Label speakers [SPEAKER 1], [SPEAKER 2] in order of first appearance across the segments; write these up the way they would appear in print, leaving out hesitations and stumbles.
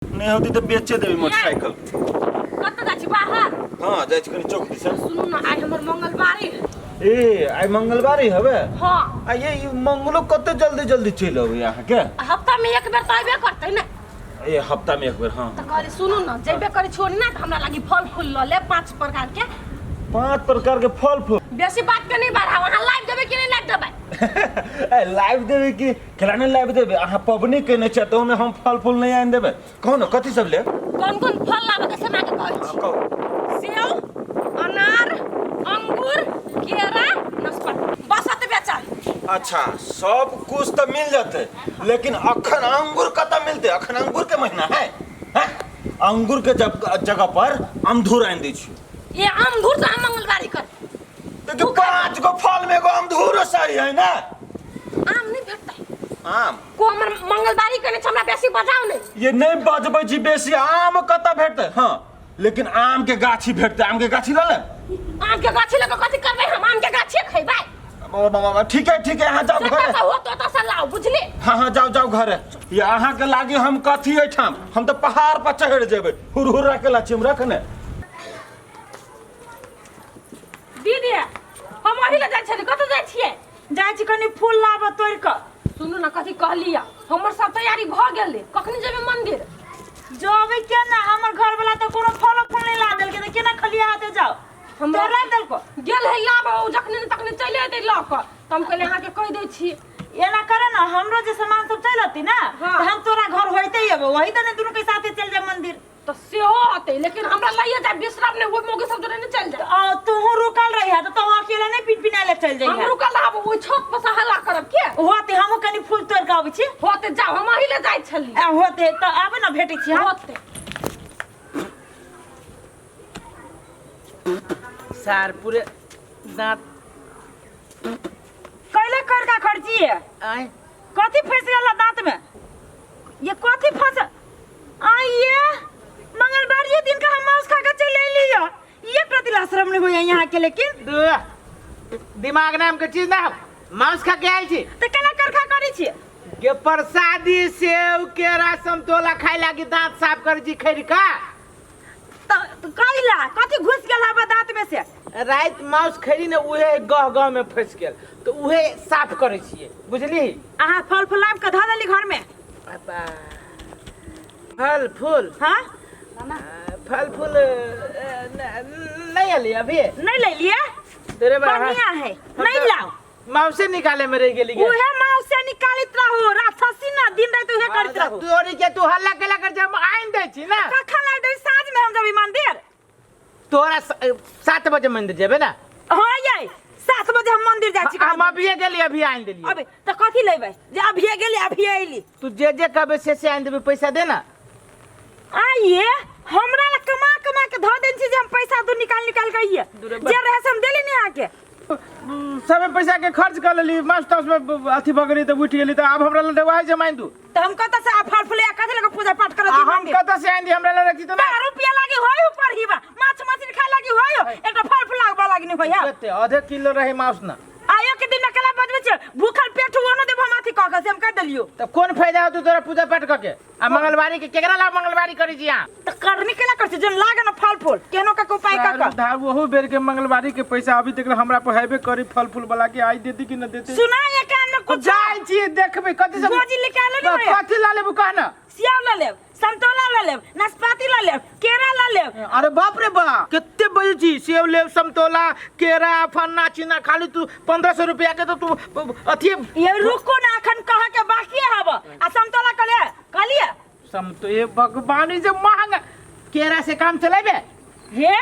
[SPEAKER 1] नहीं होती तो बेचे देवी मोटरसाइकिल।
[SPEAKER 2] कत जाछि बाहर?
[SPEAKER 1] हाँ जाय छी कनी चौक दिसा।
[SPEAKER 2] सुनू ना आइ हमर मंगलवारी।
[SPEAKER 1] ए आई मंगलवारी हवे।
[SPEAKER 2] हां
[SPEAKER 1] आ ये मंगलो कते जल्दी जल्दी चल आवे यहाँ के?
[SPEAKER 2] हफ्ता में एक बेर तइबे करतै ना।
[SPEAKER 1] ए हफ्ता में एक बेर हां।
[SPEAKER 2] त कहली सुनू ना जइबे करी छोड़ी ना त हमरा लागि फल फूल ल ले 5 प्रकार के।
[SPEAKER 1] 5 प्रकार के फल फूल।
[SPEAKER 2] बेसी बात के नहीं बढ़ा वहां लाइव देबे कि नहीं लाइव देबे?
[SPEAKER 1] ए लाइव देबे कि खिलाने लाइव देबे? आहा पबनी केने छ त ओने हम फल फूल नहीं आन देबे। कौन कथि सब ले?
[SPEAKER 2] कौन फल लाबे के समय के कहै छी? सेव, अनार, अंगूर, केरा, नाशपाती बस अते बेचल।
[SPEAKER 1] अच्छा सब कुछ तो मिल जाते लेकिन अखन अंगूर कत मिलते? अखन अंगूर के महीना है, हैं? अंगूर के जगह पर अमधूर आन दै छी।
[SPEAKER 2] ये अमधूर से हम मंगलवारी कर।
[SPEAKER 1] तो 5 गो फल में एगो अमधूर सही है ना?
[SPEAKER 2] आम नहीं भेटतै।
[SPEAKER 1] आम
[SPEAKER 2] को हमर मंगलवारी करने छ हमरा बेसी बजाओ नहीं।
[SPEAKER 1] ये नहीं बजबै छी बेसी। आम कत भेटते? हाँ लेकिन आम के गाछी भेटते। आम के गाछी ल ले।
[SPEAKER 2] आम के गाछी लगा कथि करबै? हम आम के गाछी खैबै।
[SPEAKER 1] ठीक है यहाँ जाओ घर।
[SPEAKER 2] हो तो से लाओ बुझली।
[SPEAKER 1] हाँ हाँ जाओ जाओ घर। ये अहाँ के लागी हम कथी एठाम? हम तो पहाड़ पर चढ़ जेबै। हुरहुरा के ला चिम रखने।
[SPEAKER 2] दीदी हम अही ले जाय छली। कत जाय छियै?
[SPEAKER 3] जाय छी कनी फूल लाब तोड़ के।
[SPEAKER 2] सुनू ना कथि कहलिया। हमर सब तैयारी भ गेलै। कखनी जेबै मंदिर?
[SPEAKER 3] जबै केना? हमर घर वाला त कोनो फल फूल नहीं ला देल के त केना खलिया हाथे जाओ? हम ला देल को
[SPEAKER 2] गेल है लाबो जखनी न तखनी चले एतै ल क। त हम कहले अहाँ के कह दै छी।
[SPEAKER 3] एना करे ना हमरो जे सामान सब चलती ना
[SPEAKER 2] हाँ।
[SPEAKER 3] त हम तोरा घर होइते ही अब वही त ने दोनों के साथे चल जाए मंदिर।
[SPEAKER 2] त सेहो आते लेकिन हमरा लइए जाय विश्राम ने वो मोगे सब जने न चल जाय।
[SPEAKER 3] आ तू रुकल रही है तो अकेले नहीं पिनपिना ले चल जाई
[SPEAKER 2] हम
[SPEAKER 3] है।
[SPEAKER 2] रुकल रहब ओइ छत पर से हल्ला करब के?
[SPEAKER 3] होते हम कनी फूल तोड़ के आबै छी।
[SPEAKER 2] होते जाओ हम अही ले जाय छली।
[SPEAKER 3] होते त आबे ना भेटै छी हम।
[SPEAKER 2] होते
[SPEAKER 4] सार पूरे दांत
[SPEAKER 3] कैले कर का खर्ची है?
[SPEAKER 4] आए
[SPEAKER 3] कथी फंस गेल दांत में? ये कथी फंस? आइए मंगलवार दिन का हम मांस खा के चले लियो। ये प्रति आश्रम नहीं होया यहाँ के लेकिन
[SPEAKER 4] दिमाग नाम के चीज ना मांस खा के आयल छी
[SPEAKER 3] तो केना कर खा करै छी?
[SPEAKER 4] के प्रसादी सेव केरा समतोला खाइ लागी दांत साफ कर जी खैर का
[SPEAKER 3] तो कइला कथी घुस गेल हबे दांत में से?
[SPEAKER 4] रात मांस खैरी ने उहे गह में फंस गेल तो उहे साफ करे छिए बुझली।
[SPEAKER 3] आहा फल फूलाब के ध देली घर में।
[SPEAKER 4] पापा फल फूल
[SPEAKER 3] हां
[SPEAKER 4] फल फूल नहीं आली अभी
[SPEAKER 3] नहीं ले लिए?
[SPEAKER 4] तेरे
[SPEAKER 3] बढ़िया है नहीं लाओ।
[SPEAKER 4] मांस से निकाले में रह गेली
[SPEAKER 3] उहे मांस से निकालित रहो राक्षसी ना दिन रात उहे करत रहो।
[SPEAKER 4] तोरी के तू हल्ला केला कर जब आइन दे छी ना
[SPEAKER 3] कखन लाग दे साँझ में हम जब मंदिर?
[SPEAKER 4] तोरा 7 बजे मंदिर जेबे ना?
[SPEAKER 3] हां ये 7 बजे हम मंदिर जाय छी।
[SPEAKER 4] हम अभी गेली अभी आइन देली।
[SPEAKER 3] अबे तो कथी लेबै? जे अभी गेली अभी आइली।
[SPEAKER 4] तू जे जे कहबे से आइन देबे पैसा दे ना।
[SPEAKER 3] आइए हमरा ला कमा कमा के ध देन छी जे हम पैसा दू निकाल के आइए। जे रहे से हम देली नहीं आके।
[SPEAKER 4] सबे पैसा के खर्च कर लेली मस्त में अथी भगरी त उठ गेली त अब हमरा ले देवाई जमाइन दू
[SPEAKER 3] तो हम कत से फल फूल कथी लगे पूजा पाठ करत छी?
[SPEAKER 4] हम कत से आइन दी हमरा ले रखी त ना
[SPEAKER 3] रुपया लागी होय ऊपर ही बा माछ मछली खाए लागी होय एकटा फल फूल लागबा लागी नहीं होय।
[SPEAKER 4] कते आधे किलो रहे मांस ना
[SPEAKER 3] आयो के दिन में कला बजबे छ भूखल पेट हुओ न देब हम अथी क के से हम कह देलियो।
[SPEAKER 4] त कौन फायदा होतु तोरा पूजा पाठ क के? आ मंगलवारी के केकरा ला मंगलवारी करी छी यहां?
[SPEAKER 3] तो करनी केला कर जन लागे न फल फूल केनो का उपाय का
[SPEAKER 4] धा वहु बेर के मंगलवारी के पैसा अभी तक हमरा पर हेबे करी फल फूल वाला के आई देती कि न देती?
[SPEAKER 3] सुना ये कान में कुछ
[SPEAKER 4] जाय छी देखबे कथि सब
[SPEAKER 3] गोजी निकाल ले
[SPEAKER 4] कथि ला लेबू कहना?
[SPEAKER 3] सेव ला लेब संतोला ला लेब नाशपाती ला लेब केरा ला लेब।
[SPEAKER 4] अरे बाप रे बा कितने बजे छी सेव लेब समतोला केरा फन्ना चिना खाली तू 1500 रुपया के तो तू अथी
[SPEAKER 3] ये रुको ना अखन कह के बाकी हब आ संतोला कहलिए
[SPEAKER 4] समतो ये भगवान जे महंगा केरा से काम चलेबे
[SPEAKER 3] हे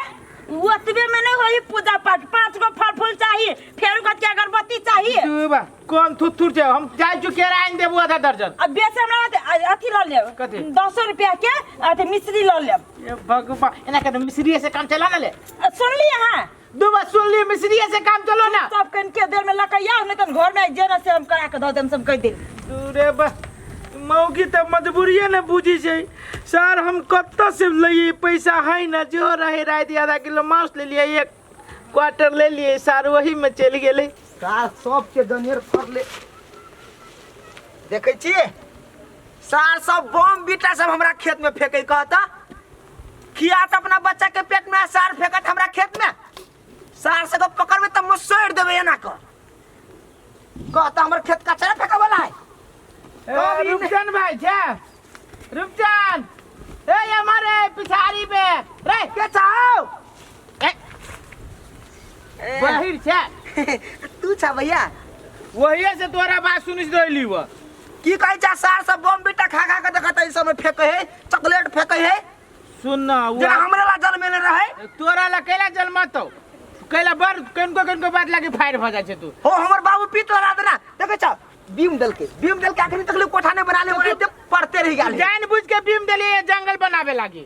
[SPEAKER 3] ओतबे में नहीं होई पूजा पाठ 5 गो फल फूल चाहिए फेर कत के अगरबत्ती चाहिए।
[SPEAKER 4] तू बा कौन थुथुर छे हम जाय छु केरा आइन देबू आधा दर्जन।
[SPEAKER 3] अब बेच हमरा अथी ला लेब
[SPEAKER 4] कथी?
[SPEAKER 3] 200 रुपया के अथी मिश्री ला लेब।
[SPEAKER 4] ये भगवान एना के मिस्त्री से काम चला ना ले
[SPEAKER 3] सुन ली हां
[SPEAKER 4] दो बार सुन ली मिस्त्री से काम चलो ना
[SPEAKER 3] सब कन के देर में लकैया नहीं तो घर में जेना से हम करा के द देम सब कह दे।
[SPEAKER 4] रे बा मौगी त मजबूरिये न बुझी छै सर हम कत्त से लइए पैसा है ना जो रहे रात आधा किलो मांस ले लिए 1 क्वार्टर ले लिए सर वही में चल गेले
[SPEAKER 5] सार सब के दनियर फर ले देखे छी सार सब बम बीटा सब हमरा खेत में फेंके कहता खियात अपना बच्चा के पेट में सार फेंकत हमरा खेत में सार से को पकड़बे त मसोड़ देबे एना कहता हमर खेत कचरा फेंके वाला है।
[SPEAKER 4] रुपचंद भाई छे रुपचंद ए हमारे पिछाड़ी पे रे
[SPEAKER 5] के चाहो
[SPEAKER 4] बाहिर छे
[SPEAKER 5] तू छा भैया
[SPEAKER 4] वही से तोरा बात सुनिस देली वो
[SPEAKER 5] की कहै छा सार सब बम बीटा खा खा के देखत ई सब फेंके है चॉकलेट फेंके है
[SPEAKER 4] सुन ना
[SPEAKER 5] जरा हमरा ला जल में रहे
[SPEAKER 4] तोरा ला कैला जल मत हो कैला बर कनको बात लागे फायर भ जाय छे तू
[SPEAKER 5] हो हमर बाबू पीत लगा देना देखे छा बीम दल के आखिर तक कोठा ने बना ले ओने पड़ते रह गेल
[SPEAKER 4] जान बुझ के बीम देली जंगल बनावे लागी।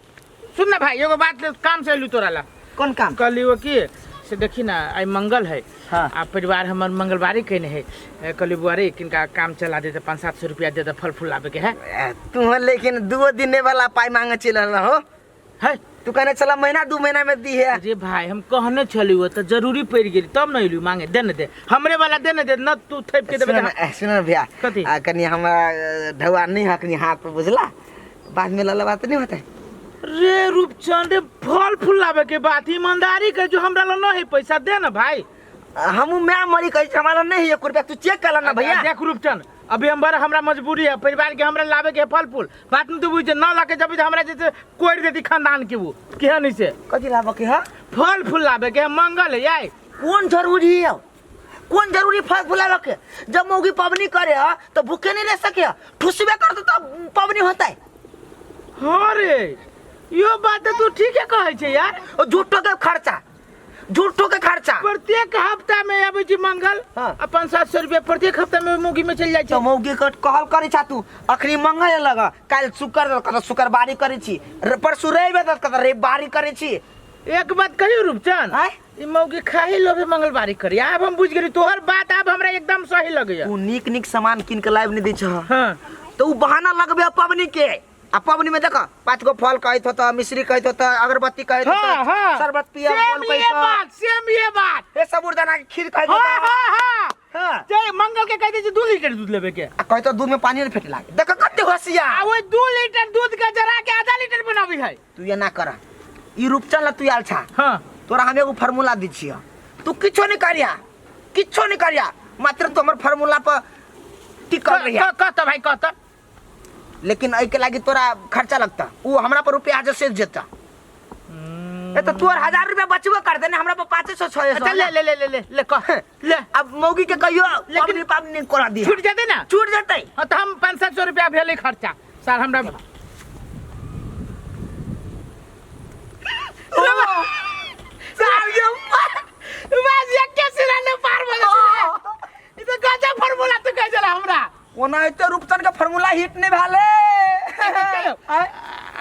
[SPEAKER 4] सुन ना भाई एगो बात काम से लू तोरा ला
[SPEAKER 5] कौन काम
[SPEAKER 4] कहली वो की से देखी ना आई मंगल है
[SPEAKER 5] हाँ।
[SPEAKER 4] आ परिवार हमर मंगलवारी कहने है कहली बुआरे किनका काम चला देते 500-700 रुपया दे दे फल फूल लावे के है
[SPEAKER 5] तू लेकिन 2 दिन वाला पाई मांगे चल हो
[SPEAKER 4] है
[SPEAKER 5] तू कहने चला महीना 2 महीना में दी है।
[SPEAKER 4] अरे भाई हम कहने चली वो तो जरूरी पड़ गेली तब नहीं लू मांगे दे न दे हमरे वाला दे न दे न तू थैप के देबे
[SPEAKER 5] सुन भैया
[SPEAKER 4] कथी
[SPEAKER 5] कनी हमरा ढवा नहीं हकनी हाथ पे बुझला बाद में लला बात नहीं होता
[SPEAKER 4] रे रूपचंद फल फूल लावे के बात ईमानदारी के जो हमरा ला नहीं पैसा दे ना भाई
[SPEAKER 5] हम मैं मरी कह हमारा नहीं 1 रुपया तू चेक कर लेना भैया।
[SPEAKER 4] देख रूपचंद अभी हमरा मजबूरी है परिवार के हमरा लावे के फल फूल बात में तू बुझ न लाके जब हमरा जैसे कोड़ देती खानदान के वो केहन से
[SPEAKER 5] कथी लावे के है
[SPEAKER 4] फल फूल लावे के मंगल है यार
[SPEAKER 5] कौन जरूरी है कौन जरूरी फल फूल लावे के जब मौगी पवनी करे है तो भूखे नहीं रह सके ठुसबे कर तो पवनी होता है।
[SPEAKER 4] हां रे यो बात तू ठीक है कहै छे यार
[SPEAKER 5] और झूठो के खर्चा
[SPEAKER 4] प्रत्येक हफ्ता में आबै छी मंगल
[SPEAKER 5] हाँ।
[SPEAKER 4] अपन 700 रुपया प्रत्येक हफ्ता में मौगी में चल जाय
[SPEAKER 5] तो
[SPEAKER 4] छै
[SPEAKER 5] मौगी के कहल करे छा तू अखनी मंगल लगा काल शुक्रवारी करे छी परसु रविवार तक रविवारी करे छी।
[SPEAKER 4] एक बात कहियो रूपचंद ई मौगी खाही लोभे मंगलवारी करी अब हम बुझ गेली तोहर बात अब हमरा एकदम सही लगैया
[SPEAKER 5] तू नीक सामान किन के लाइव नहीं दै छ
[SPEAKER 4] हां
[SPEAKER 5] तो उ बहाना लगबे पवनी के आ पवनी में देखा 5 गो फल कहत हो त मिश्री कहत हो त अगरबत्ती कहत हो
[SPEAKER 4] हाँ,
[SPEAKER 5] शरबत पिया बोल
[SPEAKER 4] सेम ये बात
[SPEAKER 5] ए साबुरदाना के खीर कहत हो
[SPEAKER 4] हां जे मंगल के कहते 2 लीटर दूध लेबे के
[SPEAKER 5] आ कहत दूध में पानी नहीं फेट लागे देखा कते होशिया
[SPEAKER 4] आ वो 2 लीटर दूध के जरा के आधा लीटर बनाबी है
[SPEAKER 5] तू ये ना कर ई रूपचंद तू आल छा
[SPEAKER 4] हां
[SPEAKER 5] तोरा हम एगो फार्मूला दी छियो तू किछो नहीं करिया मात्र तू हमर फार्मूला पर टिकल रहिया
[SPEAKER 4] कहता भाई कहता
[SPEAKER 5] लेकिन ऐ के लागी तोरा खर्चा लगता उ हमरा पर रुपया जो से जेता ए तो तोर 1000 रुपया बचबो कर देने हमरा पर 500 600
[SPEAKER 4] ले कह ले
[SPEAKER 5] अब मौगी के कहियो लेकिन पाप नहीं करा दी
[SPEAKER 4] छूट जाते ना
[SPEAKER 5] छूट जाते
[SPEAKER 4] हां तो हम 500 रुपया भेले खर्चा सर हमरा बस एक के सिरा ने पार हो ई तो गजब फार्मूला तो कह जला हमरा
[SPEAKER 5] ओना तो रूपचंद का फार्मूला हिट नहीं भाले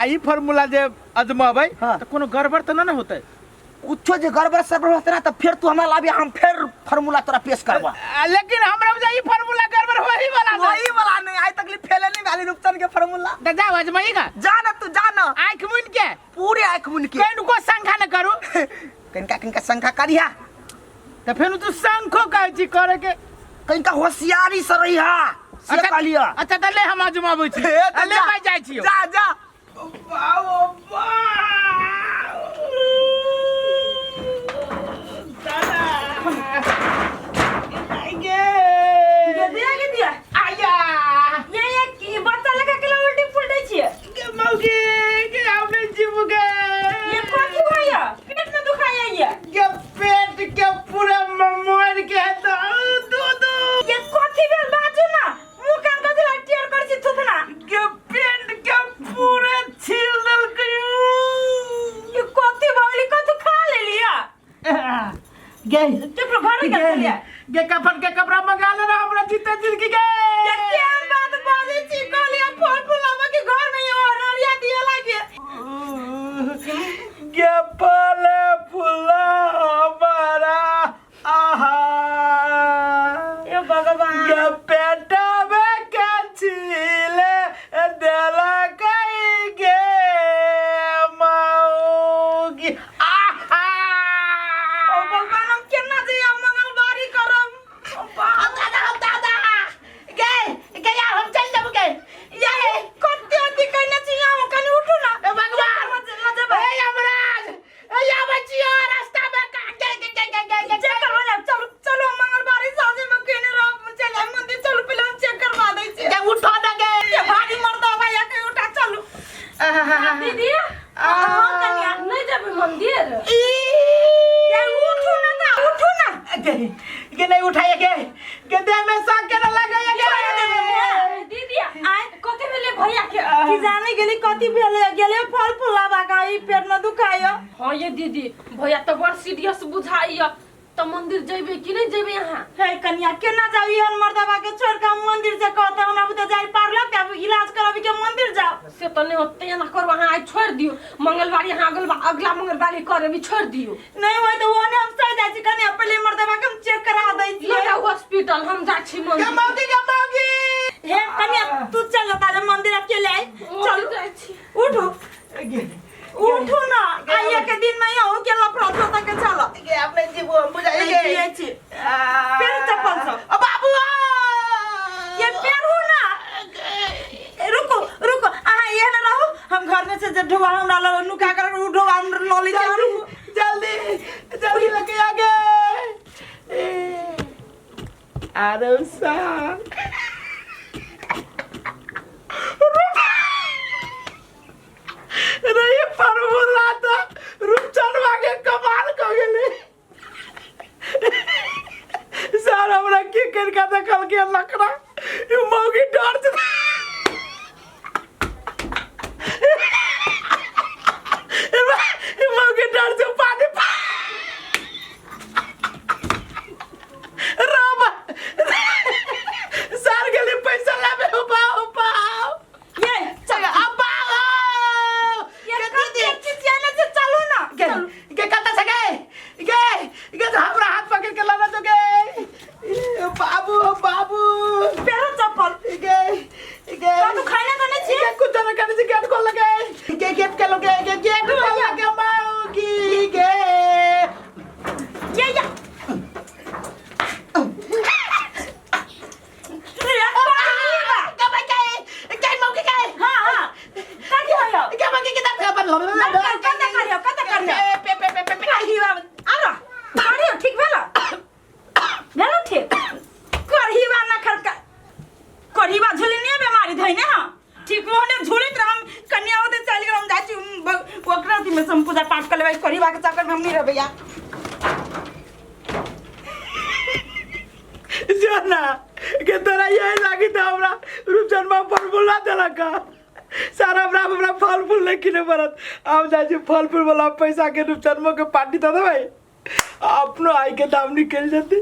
[SPEAKER 4] आई फार्मूला जे अजमाबै
[SPEAKER 5] हाँ।
[SPEAKER 4] तो कोनो गड़बड़ तो ना होतै
[SPEAKER 5] कुछो जे गड़बड़ सड़बड़ होतै ना तो फिर तू हमरा लाबी हम फिर फार्मूला तोरा पेश करबा
[SPEAKER 4] लेकिन हमरा बुझा ई फार्मूला गड़बड़ होही वाला
[SPEAKER 5] नहीं आज तक फेल नहीं भाले रूपचंद के फार्मूला
[SPEAKER 4] तो जा अजमाइएगा
[SPEAKER 5] जाना तू जाना
[SPEAKER 4] आंख मुन के
[SPEAKER 5] पूरे आंख मुन के
[SPEAKER 4] कहीं को संख्या न करू
[SPEAKER 5] किनका संख्या करिया
[SPEAKER 4] तो फिर तू संखो कहै छी करे के
[SPEAKER 5] किनका होशियारी से रहिया से कहलिया
[SPEAKER 4] अच्छा त ले हम अजमाबै छी ले भाई जाय छी
[SPEAKER 5] जा
[SPEAKER 4] गे कफन के कपड़ा मंगा ले हमरा जीते दिल की गे गे पाले फुला हमारा आहा
[SPEAKER 3] ए भगवान
[SPEAKER 4] गे पेटा में कछिले देला कई गे मौगी आहा
[SPEAKER 3] भगवान हम केना जे मंगलवारी करम
[SPEAKER 2] दीदी
[SPEAKER 3] हाँ, कन्या।
[SPEAKER 2] नहीं जाबे मंदिर
[SPEAKER 3] ये उठो ना
[SPEAKER 4] के नहीं उठाए के दे में साग के न लगाए के
[SPEAKER 2] दीदी आए कते बेले भैया के
[SPEAKER 3] कि जाने गेली कथी भेले गेले फल फुलावा गाई पेट में दुखायो
[SPEAKER 2] हाँ ये दीदी भैया तो बड़ सीरियस बुझाइया तो मंदिर जेबे कि नहीं जेबे यहाँ
[SPEAKER 3] हे कन्या केना जाई हन मर्दबा के छोड़ के हम मंदिर से कहते हमरा बुते जाई पारलो के अब इलाज कराबी के मंदिर जाओ
[SPEAKER 2] से तो नहीं होते ना करो वहाँ आज छोड़ दियो मंगलवार यहाँ अगला मंगलवार करे भी छोड़ दियो
[SPEAKER 3] नहीं होय तो वो ने हम सही जाई छी कन्या पहले मर्दबा के हम चेक करा दै छी
[SPEAKER 2] लगा हॉस्पिटल हम जा छी मंदिर
[SPEAKER 4] मौगी
[SPEAKER 3] हे कन्या तू चल तारे मंदिर अकेले आई चल
[SPEAKER 2] जा छी
[SPEAKER 3] उठो उठो ना आइए के दिन में हो के लफड़ा छोटा के चलो
[SPEAKER 4] के अपने जीव हम बुझाएंगे
[SPEAKER 3] ये छी फिर चप्पल सब
[SPEAKER 4] बाबू
[SPEAKER 3] ये पैर हो ना रुको ये ना रहो हम घर में से जब ढोवा हमरा नुका कर ढोवा हम लॉली
[SPEAKER 4] जल्दी लेके आगे अरे सा रही फॉर्मूला तो रूपचंदवा के कमाल कर गेले सर हमरा की कर के देखल के लकड़ा ई मौगी डर से ई मौगी डर से पानी राम सर गेली पैसा लाबे हो पाओ
[SPEAKER 3] ये
[SPEAKER 4] चल अब
[SPEAKER 3] ये दीदी चिचियाने से चलो ना
[SPEAKER 4] के कता से के हमरा हाथ पकड़ के लाना तो के बाबू
[SPEAKER 3] पैर चप्पल
[SPEAKER 4] के
[SPEAKER 3] तू खाना तो नहीं छी
[SPEAKER 4] के कुछ न करने से गेट खोल लगे के गेट के लगे के गेट खोल लगे मौगी के
[SPEAKER 3] ये पूजा पाठ कर लेबै करीबा के चक्कर में हम नहीं रहबै यार
[SPEAKER 4] जाना के तोरा यही लागी था हमरा रूपचंदवा पर बोला देला का सारा हमरा फल फूल नहीं किने परत अब जा जे फल फूल वाला पैसा के रूपचंदवा के पार्टी दे देबै अपनो आई के दाम निकल जते